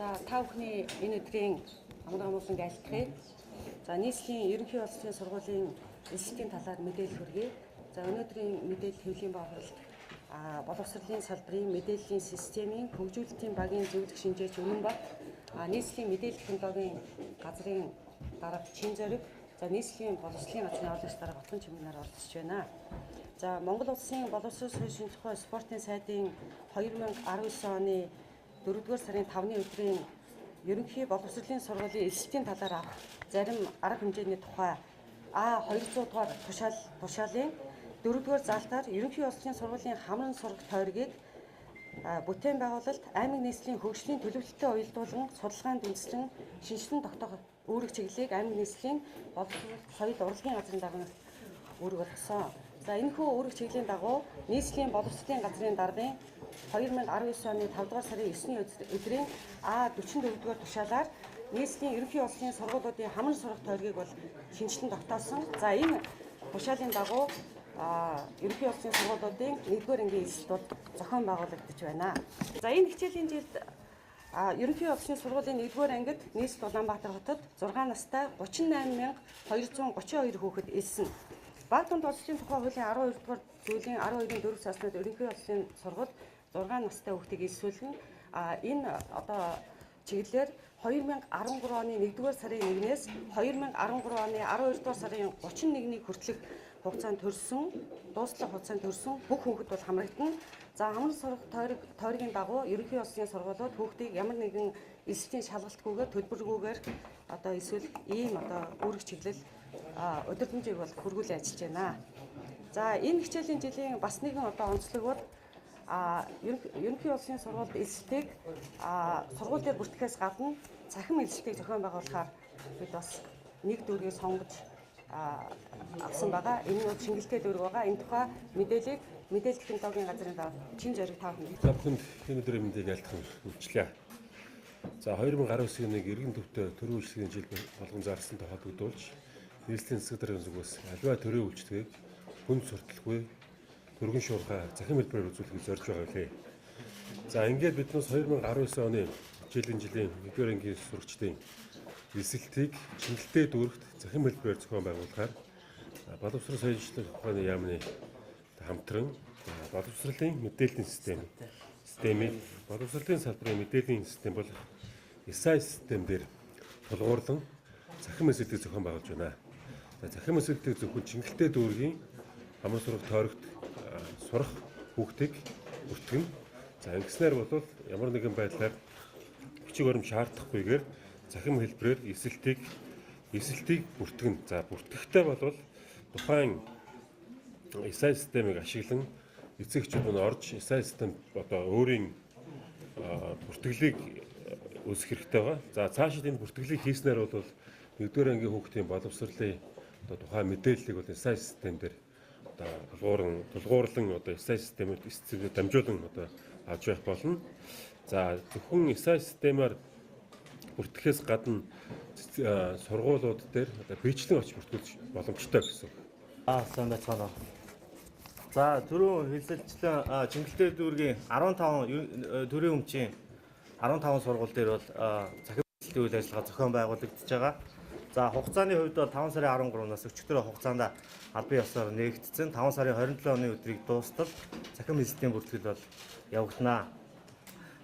За та бүхний энэ өдрийн амар амгалан айлтгая. За нийслэлийн ерөнхий боловсролын сургуулийн эсэлтийн талаар мэдээлэл хүргэе. За өнөөдрийн мэдээлэл хэвлэлийн баахралт боловсролын салбарын мэдээллийн системийн хөгжүүлэлтийн багийн зөвлөх шинжээч Үнэнбат нийслэлийн мэдээлэл технологийн газрын дарга Чин Зориг за нийслэлийн боловсролын газрын олонч дарга Батхан Чимнаар оролцож байна. За Монгол Улсын боловсрол суурьшин тухай спортын сайдын 2019 оны 4-р сарын 5-ны өдрийн ерөнхий боловсролын сургуулийн эсэлтийн талаар авах зарим арга хэмжээний тухай А200 дугаар тушаалын 4-р залтаар ерөнхий боловсролын сургуулийн хамран сурах тойргийг бүтээн байгуулалт аймаг нийслэлийн хөгжлийн төлөвлөлтөд уялдуулан судалгаанд үндэслэн шинжилэн тогтоох үүрэг чиглэлийг аймаг нийслэлийн боловсрол соёл урлагийн газрын дарга үүрэг болгосон. За энэхүү үүрэг чиглэлийн дагуу нийслэлийн боловсролын газрын даргын 2019 оны 5 дугаар сарын 9-ний өдрийн А44 дугаар тушаалаар нийслэлийн ерөнхий боловсролын сургуулиудын хамран сурах тойргийг бол шинжилэн тогтоосон. За энэ тушаалын дагуу ерөнхий боловсролын сургуулиудын 1-р ангийн эсэлтүүд зохион байгуулагдаж байна. За энэ хичээлийн жилд ерөнхий боловсролын сургуулийн 1-р ангид нийслэл Улаанбаатар хотод 6 настай 38232 хүүхэд элсэн. Баг тунд боловсролын тухай хуулийн 12 дугаар зүйлийн 12-ын 4 саснууд ерөнхий боловсролын сургууль 6 настай хүүхдийг элсүүлнэ. Энэ одоо чиглэлээр 2013 оны 1-р сарын 1-ээс 2013 оны 12-р сарын 31-ний хүртэлх хугацаанд төрсөн, дуустал хугацаанд төрсөн бүх хүүхэд бол хамрагдана. За хамран сурах тойргийн дагуу ерөнхий боловсролын сургуулиуд хүүхдийг ямар нэгэн эсэлтийн шалгалтгүйгээр төлбөргүйгээр одоо эсвэл ийм одоо үүрэг чиглэл удирдамжийг бол хөргүүлэн ажиллаж байна. За энэ хичээлийн жилийн бас нэгэн одоо онцлог бол ерөнхий боловсролын сургуульд эсэлтийг сургууль дээр бүртгэхээс гадна цахим эсэлтийг зохион байгуулахаар бид бас нэг дүүргийг сонгож авсан байгаа. Энэ нь шингэлтэй дүүрэг байгаа. Энэ тухай мэдээлэл технологийн газрын дарга Чин Зориг та бүхэнд энэ өдрийн мэдээг айлтгах үйлчлээ. За 2019 оны эргэн төвтэй төрийн үйлчлэгийн жил болгон зарласантай холбогдуулж нийслэлийн засаг даргын зүгээс аливаа төрийн үйлчлэгийг хүнд сурталгүй өргөн шуурхай захин хэлбэрээр үзүүлэхийг зорж байгаа гэлээ. За ингээд биднээс 2019 оны жилийн 1-р ангийн сурагчдын эсэлтийг шинжилтэй дүүрэгт захин хэлбэрээр зохион байгуулахаар боловсрол соёлын ухааны яамны хамтран боловсролын мэдээллийн системийг боловсролын салбарын мэдээллийн систем бол SI систем дээр тулгуурлан захин эсэлтийг зохион байгуулж байна. Захин эсэлтийг зөвхөн шинжилтэй дүүргийн хамран сурах тойрогт сурах хүүхдийг бүртгэн. За ингэснээр бол ямар нэгэн байдлаар бичиг баримт шаардахгүйгээр захин хэлбэрээр эсэлтийг бүртгэн. За бүртгэхдээ бол тухайн SI системийг ашиглан эцэгчүүд нь орж SI систем одоо өөрийн бүртгэлийг үүсгэх хэрэгтэй байгаа. За цаашид энэ бүртгэлийг хийснээр бол 1-р ангийн хүүхдийн боловсролын одоо тухайн мэдээллийг бол SI систем дээр тулгуурлан одоо SI системээр дамжуулан одоо авч явах болно. За зөвхөн SI системээр бүртгэхээс гадна сургуулиуд дээр одоо биечлэн очиж бүртгүүлж боломжтой гэсэн. Сайн байцгаана. За түрүүн хэлсэлчлэн Чингэлтэй дүүргийн 15 төрийн өмчийн 15 сургууль дээр бол захин эсэлтийн үйл ажиллагаа зохион байгуулагдаж байгаа. За хугацааны хувьд бол 5 сарын 13-наас өчигдөр хугацаанд албан ёсоор нээгдсэн. 5 сарын 27 оны өдрийг дуустал захин эсэлтийн бүртгэл бол явагдана.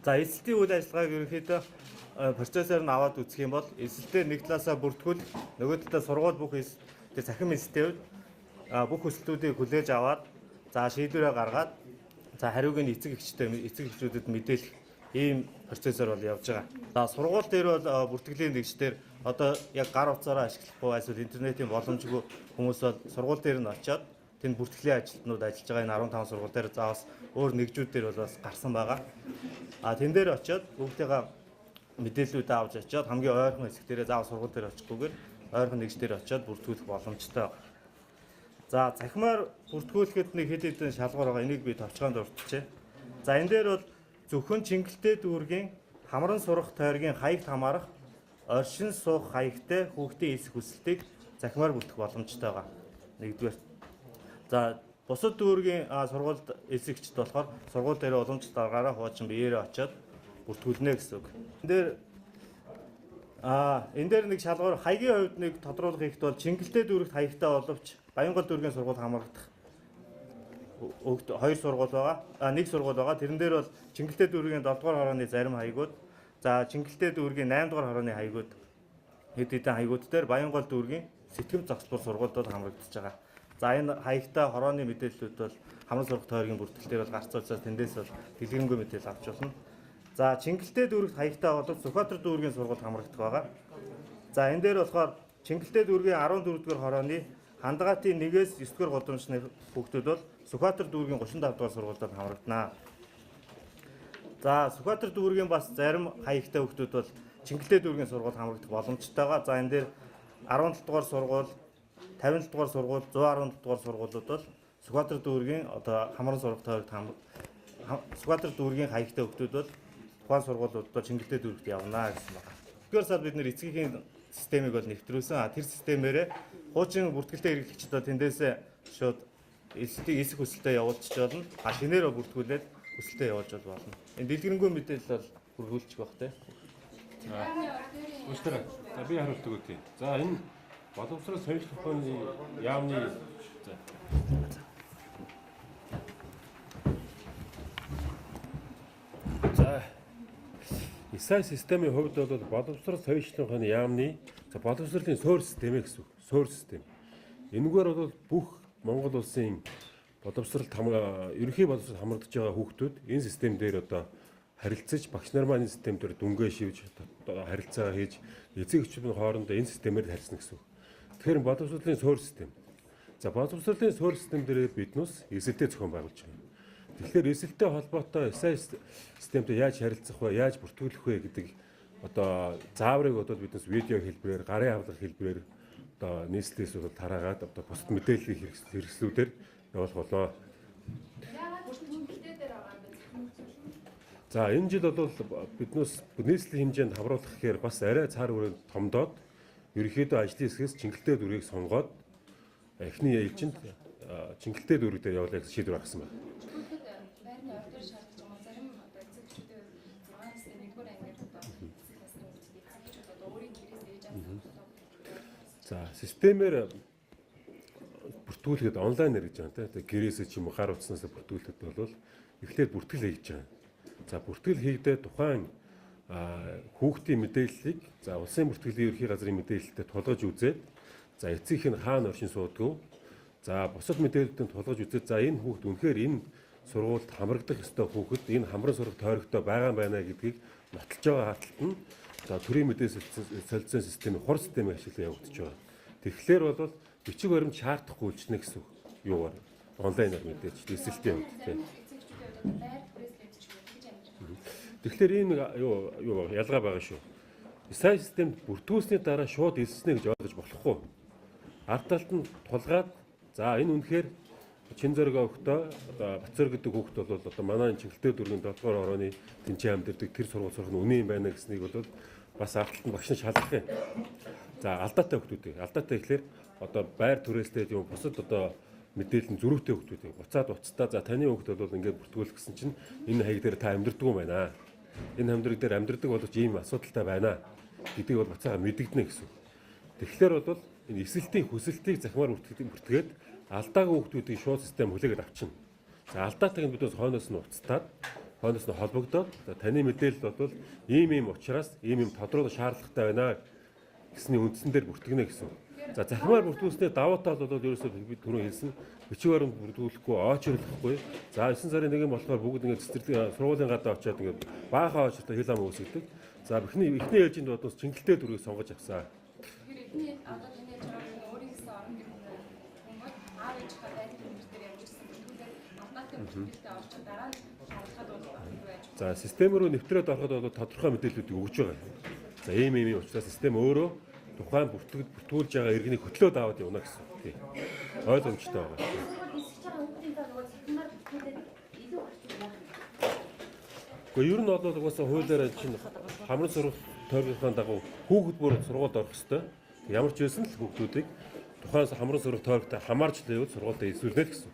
За эсэлтийн үйл ажиллагааг ерөнхийдөө процессор нь аваад үзэх юм бол эсэлтээр нэг талаасаа бүртгүүл нөгөө талаа сургууль бүх захин эсэлтийн бүх өсөлтүүдийг хүлээж аваад за шийдвэрээ гаргаад за хариуг нь эцэг эхчүүдэд мэдээлэх ийм процессор бол явж байгаа. За сургууль дээр бол бүртгэлийн нэгжлэр одоо яг гар утсаараа ашиглахгүй эсвэл интернетийн боломжгүй хүмүүс бол сургууль дээр нь очиод тэнд бүртгэлийн ажилтнууд ажиллаж байгаа энэ 15 сургууль дээр за бас өөр нэгжүүд дээр бол бас гарсан байгаа. Тэн дээр очиод бүгдээгээ мэдээллүүдээ авч очиод хамгийн ойрхон хэсэг дээрээ заавал сургууль дээр очихгүйгээр ойрхон нэгж дээр очиод бүртгүүлэх боломжтой. За захимаар бүртгүүлэхэд нэг хэд хэдэн шалгуур байгаа. Энийг би товчгоонд дурдчихъя. За энэ дээр бол зөвхөн Чингэлтэй дүүргийн хамран сурах тойргийн хаягт хамаарах оршин суух хаягтай хүүхдийн эсэх хүсэлтийг захимаар бүртгэх боломжтой байгаа. Нэгдүгээр. За бусад дүүргийн сургуульд эсэгчд болохоор сургууль дээр уламжлалт аргаараа хуучин биеэрээ очиод бүртгүүлнэ гэсэн үг. Энэ дээр Энэ дээр нэг шалгуур хаягийн хувьд нэг тодруулах хэрэгтэй бол Чингэлтэй дүүрэгт хаягтай боловч Баянгол дүүргийн сургууль хамрагдах хоёр сургууль байгаа. Нэг сургууль байгаа. Тэрэн дээр бол Чингэлтэй дүүргийн 7 дугаар хорооны зарим хаягууд, за Чингэлтэй дүүргийн 8 дугаар хорооны хаягууд хэд хэдэн хаягууд дээр Баянгол дүүргийн сэтгэм загсбар сургуульд хамрагдаж байгаа. За энэ хаягтай хорооны мэдээллүүд бол хамрын сургах тойргийн бүртгэлээр бол гарц учраас тэндээс бол дэлгэрэнгүй мэдээлэл авч болно. За Чингэлтэй дүүрэгт хаягтай боловч Сүхбаатар дүүргийн сургууль хамрагдах байгаа. За энэ дээр болохоор Чингэлтэй дүүргийн 14 дугаар хорооны Хандгаатын 1-ээс 9 дугаар годамжны хүүхдүүд бол Сүхбаатар дүүргийн 35 дугаар сургуульд хамрагдана. За Сүхбаатар дүүргийн бас зарим хаягтай хүүхдүүд бол Чингэлтэй дүүргийн сургууль хамрагдах боломжтойгоо. За энэ дээр 17 дугаар сургууль, 57 дугаар сургууль, 117 дугаар сургуулиуд бол Сүхбаатар дүүргийн одоо хамран сургах тойрогт Сүхбаатар дүүргийн хаягтай хүүхдүүд бол тухайн сургуулиудад Чингэлтэй дүүрэгт явна гэсэн байна. Тэгэхээр сар бид нэр эцгийн системийг бол нэвтрүүлсэн. Тэр системээрээ хуучин бүртгэлтэй хэрэглэгчид бол тэндээсээ шууд эсэх хүсэлтэд явуулчих болно. Шинээрээ бүртгүүлээд хүсэлтэд явуулж болно. Энэ дэлгэрэнгүй мэдээлэл бол хүргүүлчих байх те. Өстөр. За би хариулт өгье. За энэ боловсрол соёлын ухааны яамны за ИСА системийн хувьд бол боловсрол соёлын ухааны яамны боловсролын суурь систем гэсэн үг. Суурь систем. Энэгээр бол бүх Монгол улсын боловсролд ерөнхий боловсролд хамрагдаж байгаа хүүхдүүд энэ систем дээр одоо харилцаж багш нар маань энэ систем дээр дүнгээ шивж харилцаа хийж эцэг эхчүүдийн хоорондоо энэ системээр харьцна гэсэн үг. Тэгэхээр боловсролын суурь систем. За боловсролын суурь систем дээр биднес эсэлтэй зохион байгуулж байгаа. Тэгэхээр эсэлтэй холбоотой системтэй яаж харилцах вэ, яаж бүртгүүлэх вэ гэдэг одоо зааврыг одоо биднес видео хэлбэрээр, гарын авлага хэлбэрээр одоо нийслэлээс бол тараагаад одоо бусад мэдээллийн хэрэгслүүдээр явуулах болоо. За энэ жил бол биднес нийслэлийн хэмжээнд хамруулах гэхээр бас арай цаар хүрээнд томдоод ерөнхийдөө ажлын хэсгээс Чингэлтэй дүүргийг сонгоод эхний ээлжинд Чингэлтэй дүүрэг дээр явуулах шийдвэр гаргасан байна. Байрны ордер шаардлагач юм зарим одоо эцэгчүүдээ 6-аас 1-р ангид одоо эцэгчүүд одоо өөрийн гэрээс ээж авах. За системээр бүртгүүлэхэд онлайнэр гэж байна те. Гэрээсээ ч юм уу гар утснаас бүртгүүлэхэд бол эхлээд бүртгэл хийж байгаа. За бүртгэл хийгдээ тухайн хүүхдийн мэдээллийг за улсын бүртгэлийн ерхий газрын мэдээлэлтэй тулгаж үзээд за эцэгх нь хаана оршин суудгүй за бусад мэдээлэлтэд тулгаж үзээд за энэ хүүхд үнэхээр энэ сургуульд хамрагдах ёстой хүүхэд энэ хамран сурах тойрогтой байгаа байна гэдгийг нотолж байгаа хаталт нь за төрийн мэдээлэл солилцсон системийн хор системийг ашиглан явагдаж байгаа. Тэгэхээр бол бичиг баримт шаардахгүй үлчнэ гэсэн юугаар онлайнаар мэдээж эсэлтийн хувьд тийм. Тэгэхээр энэ юу ялгаа байгаа шүү. Сайн системд бүртгүүлсний дараа шууд элснэ гэж ойлгож болохгүй. Ард талд нь тулгаад за энэ үнэхээр чин зөрөг өгтөө Бацөр гэдэг хүүхд бол одоо манай Чингэлтэй дүүргийн 7 дугаар хорооны тэнцээ амьдэрдэг тэр сургууль сурах нь үнэн юм байна гэснийг бол бас ард талд нь багш нар шалгах юм. За алдаатай хүүхдүүдийг алдаатай гэхэлэр одоо байр түрээстэй юм бусад одоо мэдээлэл нь зөрүүтэй хүүхдүүдийг буцаад уцтаа за таны хүүхд бол ингээд бүртгүүлэх гэсэн чинь энэ хаяг дээр та амьдрдаг юм байна. Энэ амьдрал дээр амьдрдаг боловч ийм асуудалтай байна гэдгийг бол буцаага мэдэгдэнэ гэсэн. Тэгэхээр бол энэ эсэлтийн хүсэлтийг захимаар бүртгээд алдаагүй хүүхдүүдийн шууд систем хүлээгээд авчина. За алдаатайг нь бидээс хойноос нь уцтаад хойноос нь холбогдоод таны мэдээлэл бол ийм учраас ийм тодруулах шаардлагатай байна гэсний үндсэн дээр бүртгэнэ гэсэн. За захимаар бүртгүүлснээр давуу тал бол ерөөсөө бид түрүү хэлсэн бичиг баримт бүртгүүлэхгүй очирлохгүй. За 9 сарын 1-ний болохоор бүгд ингээд цэцэрлэг сургуулийн гадаа очиад ингээд баахан очиртой хил ам үүсгдэг. За эхний ээлжинд бодвол Чингэлтэй дүүргийг сонгож авсан. Тэгэхээр эдний одоо таны жишээ өөрийн гэсэн орон гэр хүмүүс аав ээжийнхээ дайны нэмэр дээр явж ирсэн бүртгүүлээд алдаатай бүртгүүлэлтэд орчин дараа нь шалгахад бол юу байж. За систем рүү нэвтрээд ороход бол тодорхой мэдээллүүдийг өгж байгаа. За ийм учраас систем өөрөө тухайн бүртгүүлж байгаа иргэнийг хөтлөөд аваад явна гэсэн. Тийм. Ойлгомжтой байгаа. Гэхдээ ер нь бол угаасаа хуулиараа чинь хамран сурах тойргийнхаа дагуу хүүхэд бүр сургуульд орох ёстой. Ямар ч байсан л хүүхдүүдийг тухайн хамран сурах тойрогтой хамаарч л явал сургуульд эзлүүлнэ гэсэн.